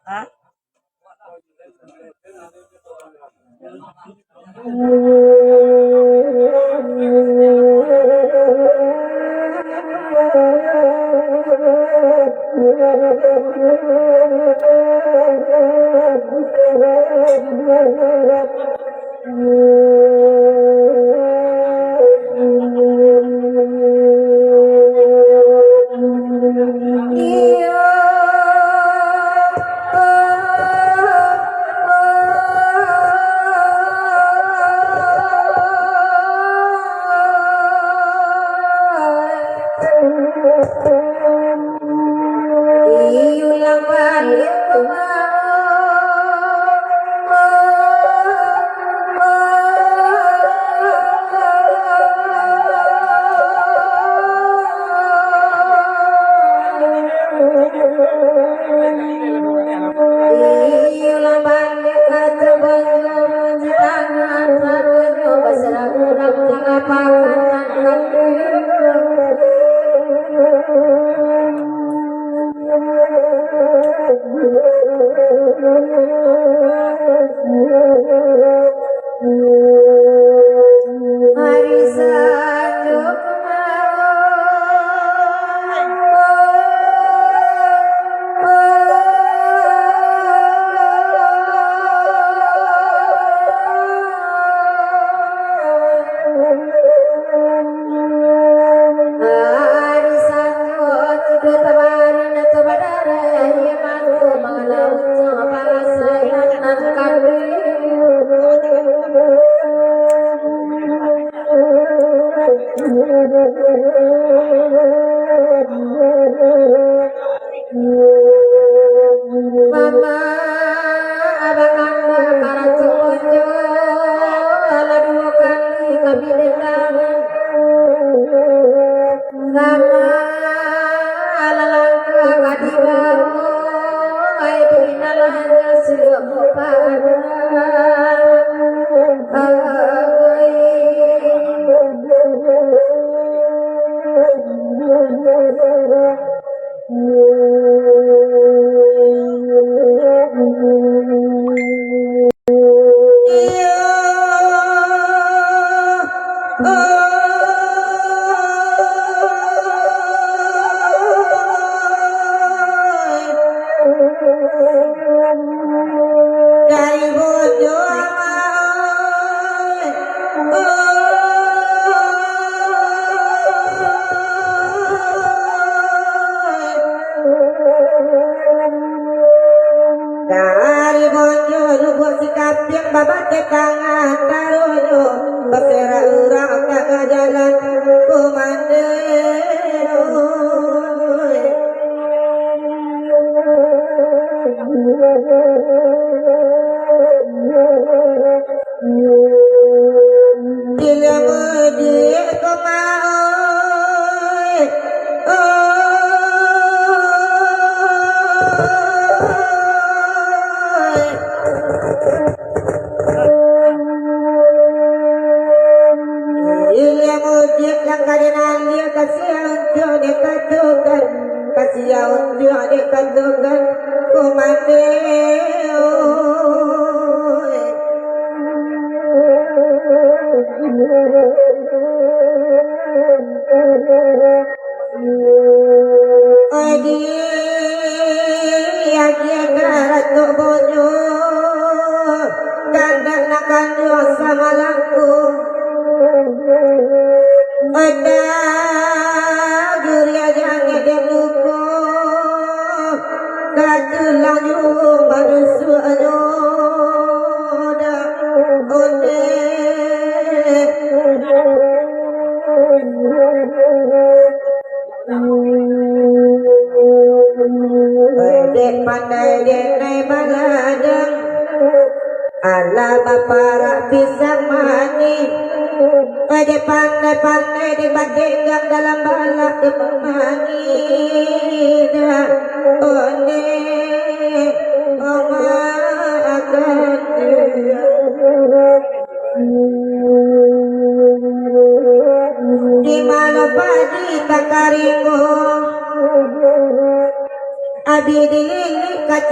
Hah?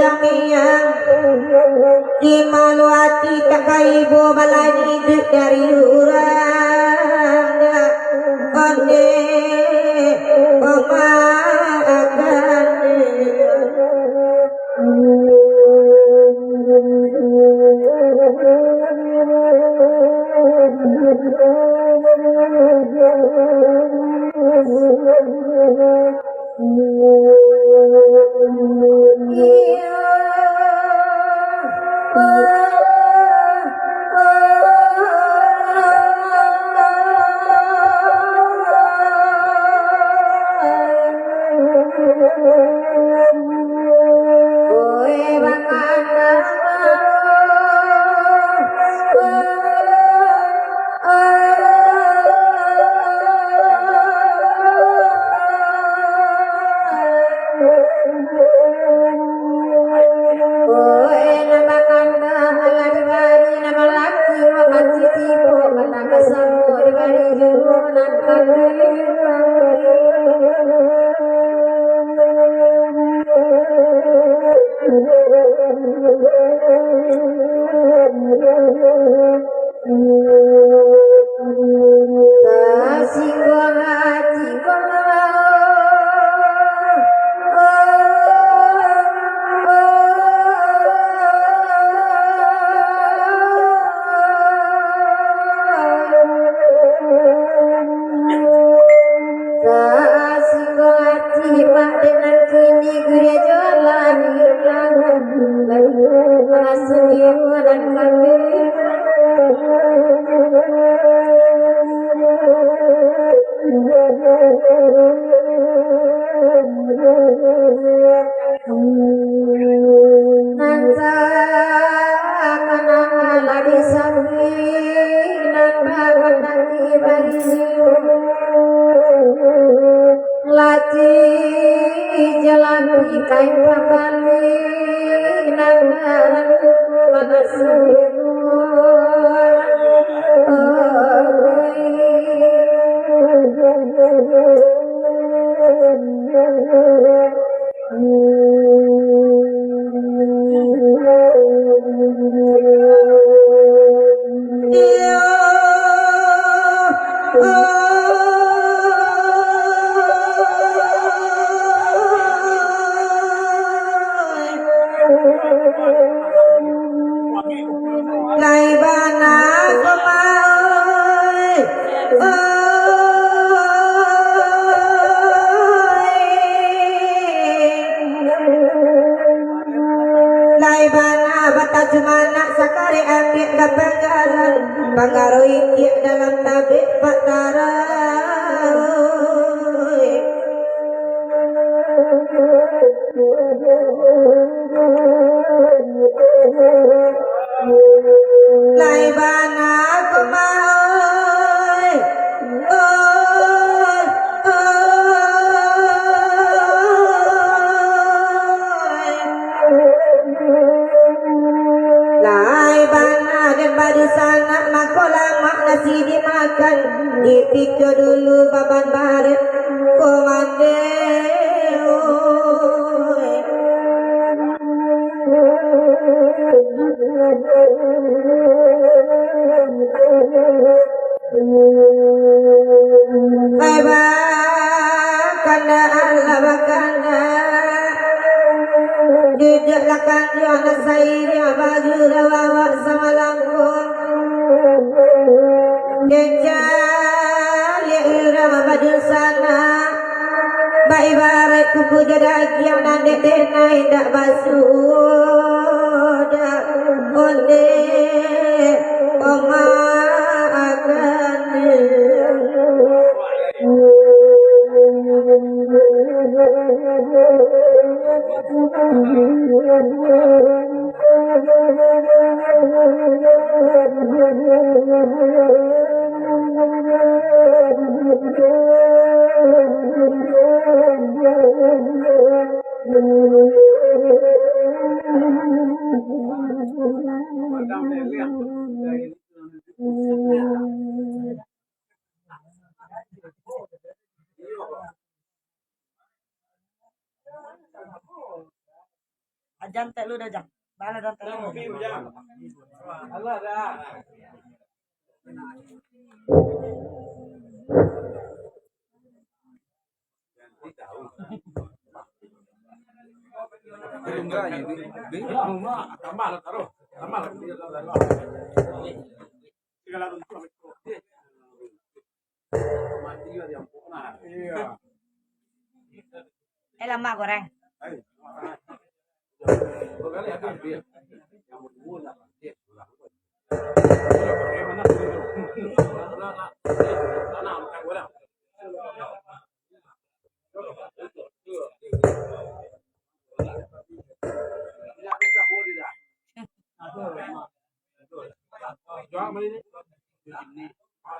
jamiyang di malu hati tak kaibu balani dek dari urang onde pemakan Ajam lu dah jang. Bala dan terang. Allah dah. Enggak ini. Tambah taruh. Tambah. Segala iya. Lemak goreng.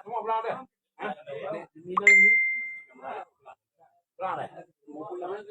Semua pulang deh. Ini. Pulang deh. Mau pulang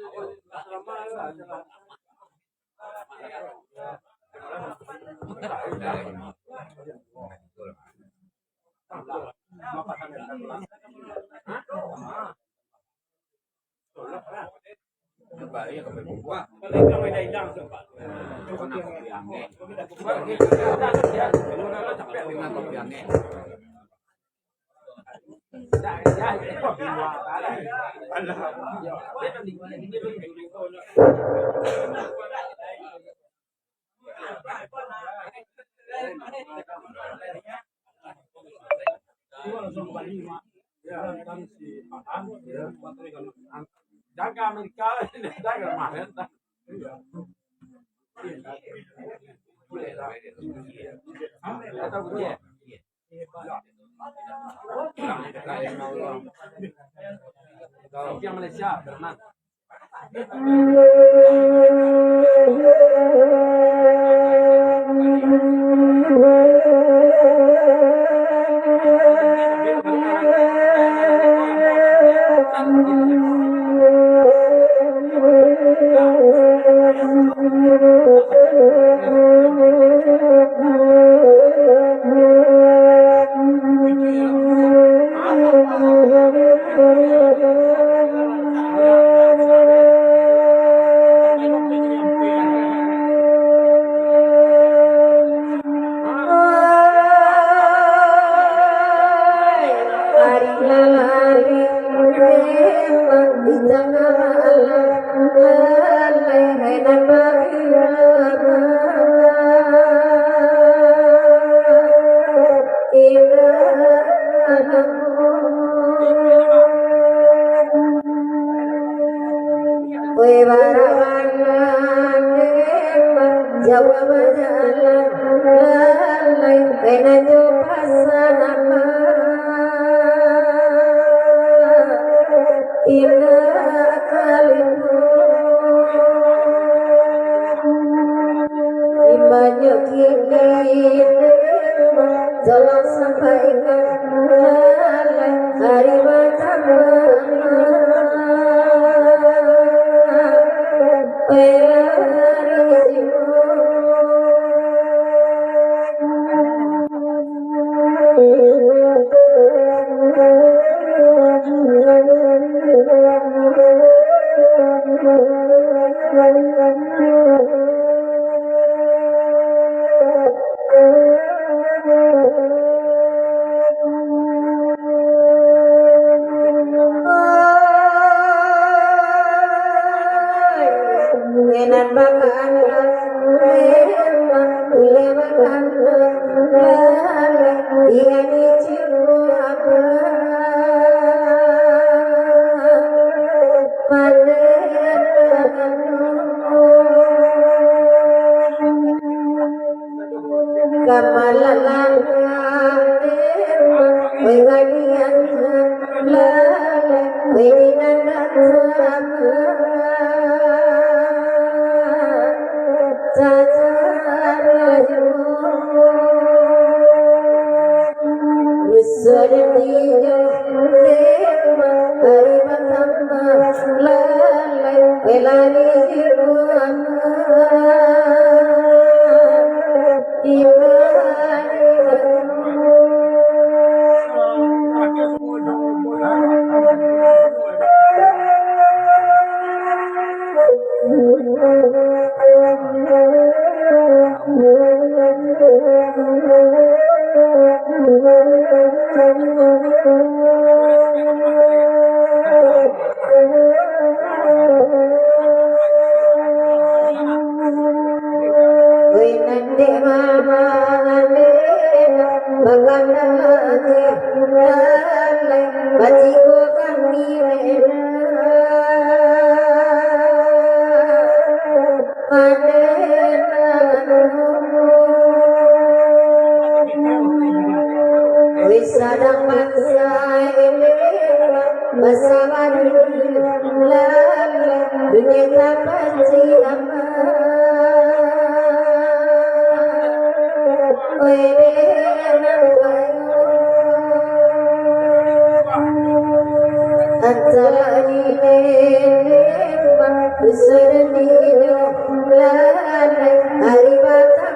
jaga Amerika, jaga mana? Kalau yang Malaysia, berenang. Jalan sampai ke hari Thank you. oi nande mama ne bagana ke lalai baji ko kami Wisadang bangsa ini bersama dunia dapat siapa antara ini bersedih hari batang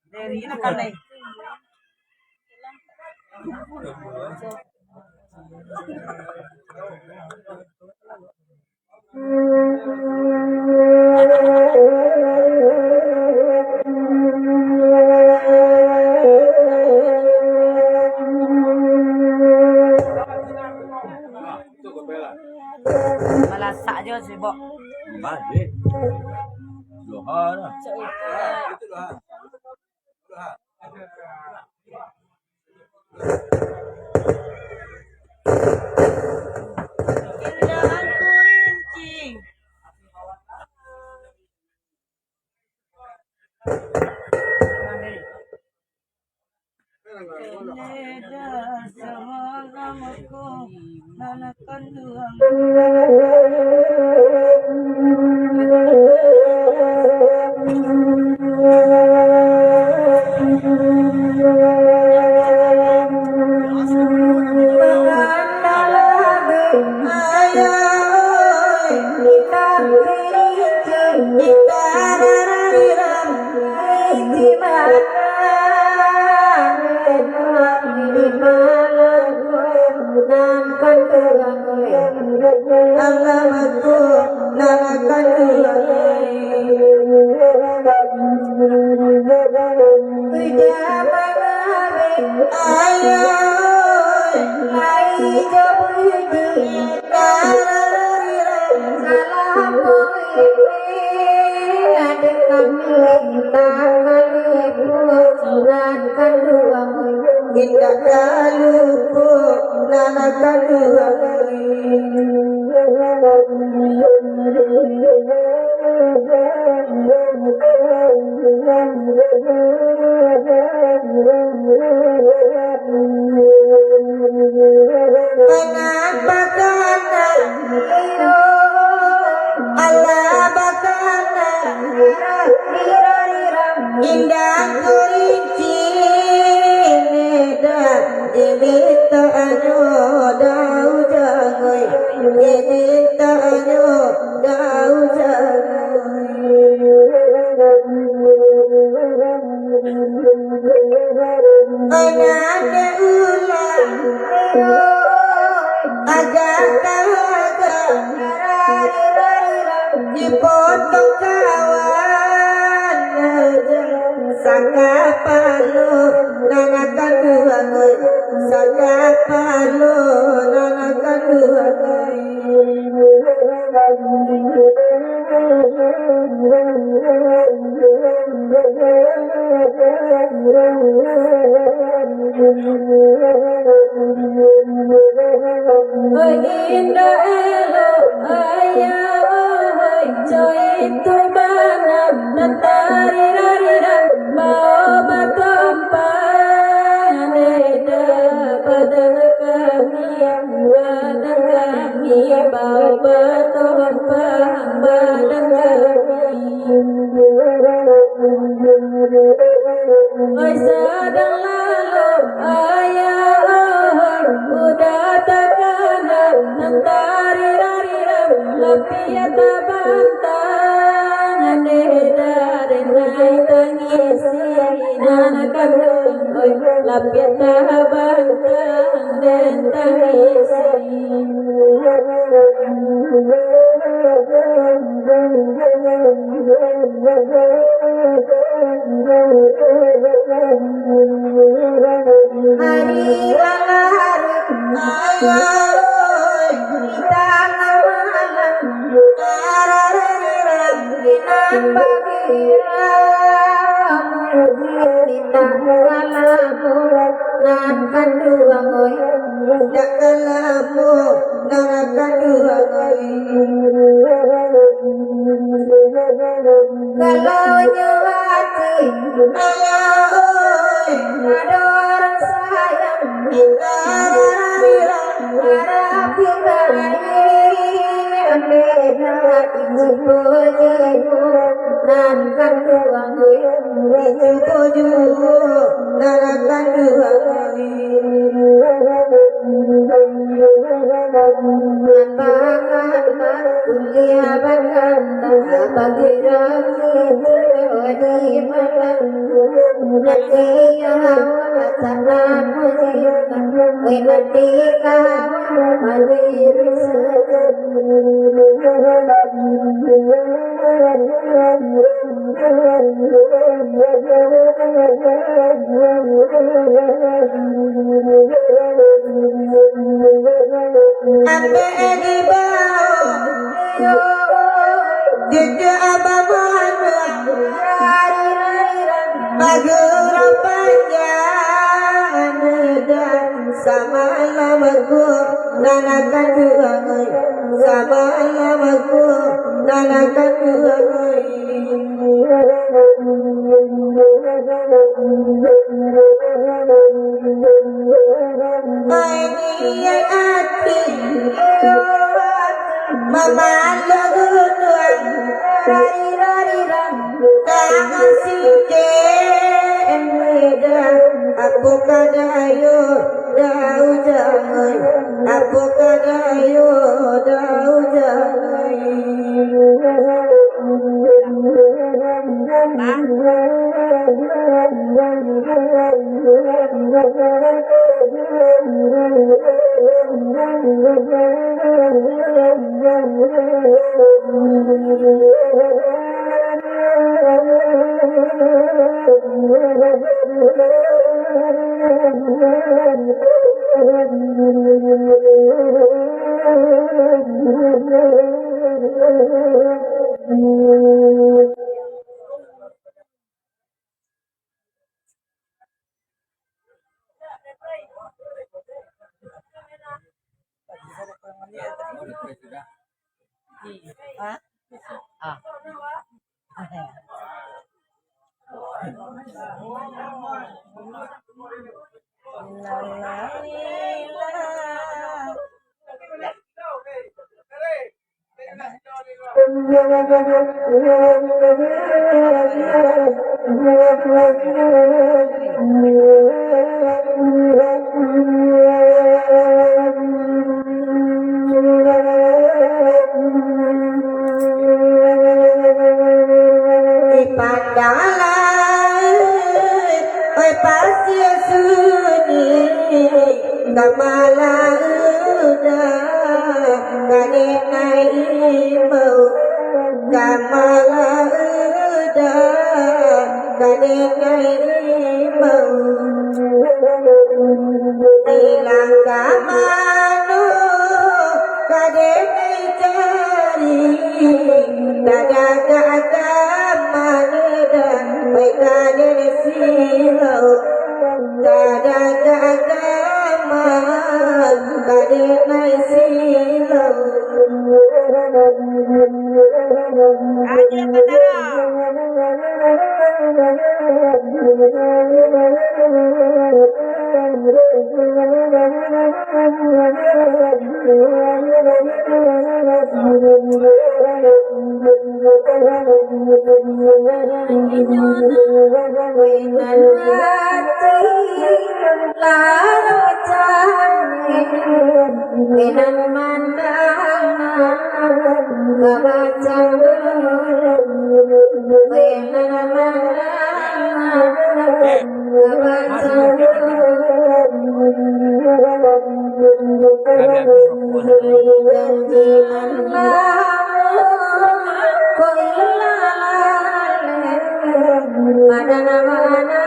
Dari ini kan nih. Malasak je sibuk. Balik. Doha dah. Indahan kurinci. Leda semalamku nanakan duang. Indah kaluku nanakan indah kurinci nedak jebita anu dau jangoy jebita anu dau jangoy anade ulang agak kagak dipotong kawan saka palu nanakan duangoy saka palu nanakan duangoy indah elok ayah coy itu mana natari rariran bawa batompan neda badan kami bawa batompan badan kami oi sedang lalu ayah udah takana nantari rariram lapia tabantang neda renai tangisi nanakan oi lapia tabantang den tangisi hari hari ayoy kita ngamalan arararang dinan pagiram kita ngalamun nan kanduang oy dak ngalamun nan kanduang oy kalau nyuati ayoy ada orang sayang arararang arapirang beda ijibo nan kanduang oy ijibo nan kanduang oy kuliah bagan bagiraki odi malang nanti awasan mujikan oi nanti kawan maliris ambe di bawah jejak abamana bagurang panjang dan sama lamaku nanakan duangai sama lamaku nanakan duangai ini hati mama laguan rari rari ran tangan sike dan aku kadayo dau jangan aku kadayo dau jangan Baik kader silau kada kagaman kader nai silau Aja tadara. Winan hati lara cane winan mandangan kabacang winan mandangan kabacang janjian lamun koilale mana-mana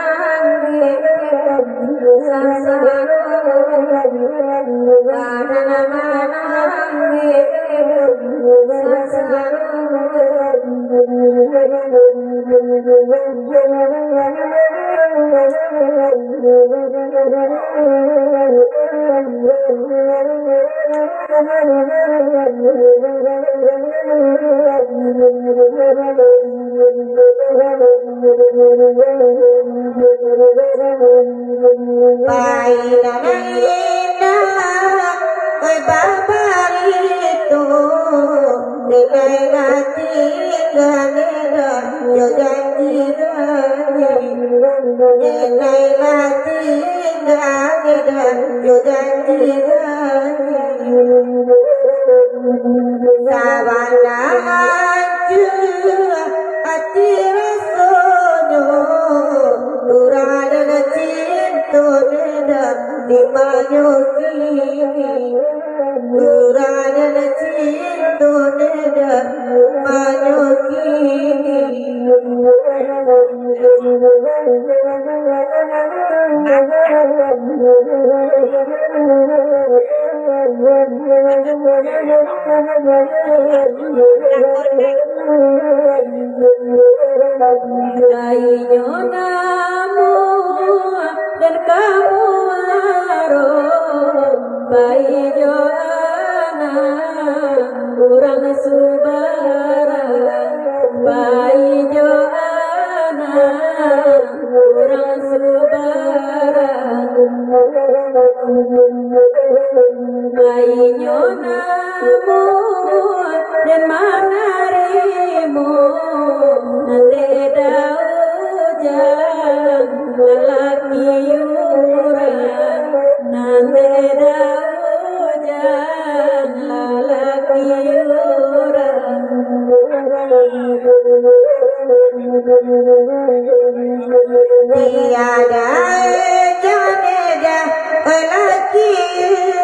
dan kamu Baijo anak kurang subara Baijo anak kurang subara Baijo namu dan manarimu nanti daujan lelaki yuran nanti daujan lelaki yuran tiada jadeda lelaki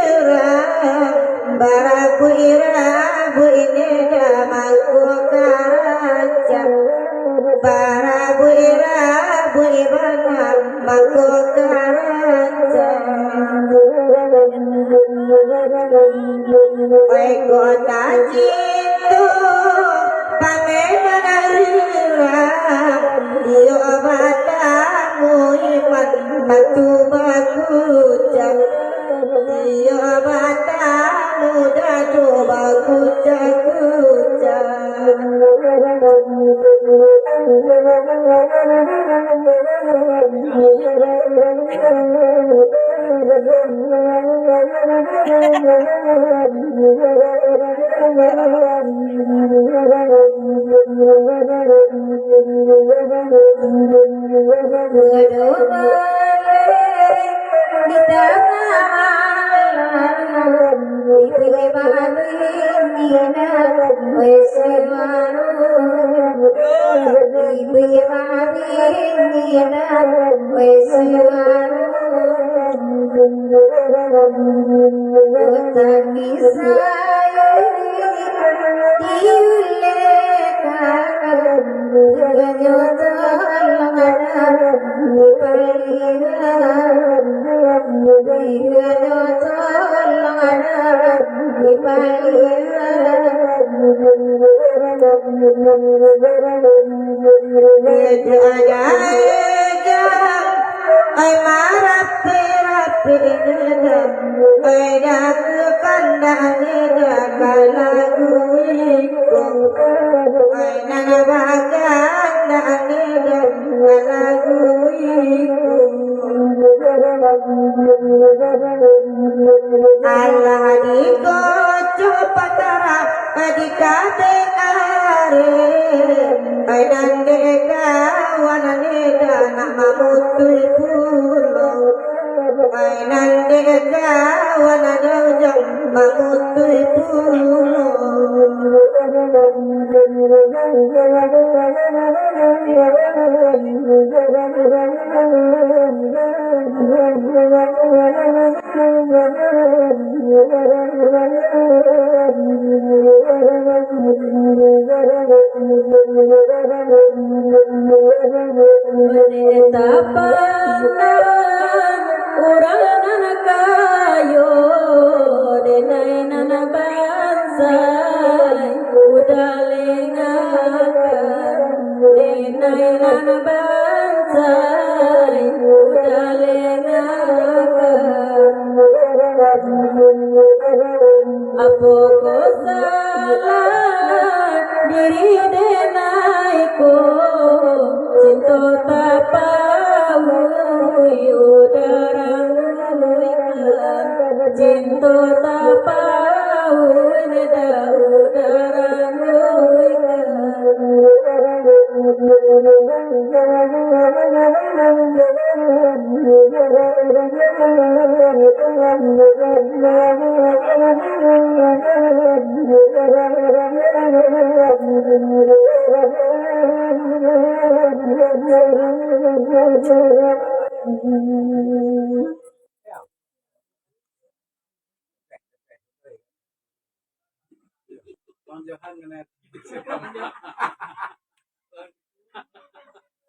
yuran baraku irabu ini damaku karaja barabu irabu ibana maku karaja oi kota cintu pangeran irang iyo batamu iman batu bakucak iyo batamu dadu bakucak-kucak Ada Allah di gojo patara adikate are ainande kawanane dana mamutu pulo ainande kawanane jam mamutu pulo Uranan kayo denai nana bansai udalengakan denai nana bansai udalengakan apo ko salah diri denai ko cinta tapau udarang cinta tapau neda udarang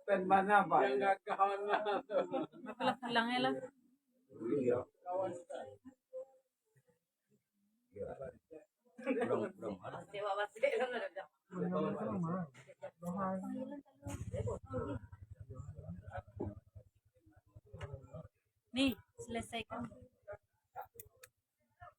Pen mana pak? Hilangnya lah. Belum. Dewa wasih.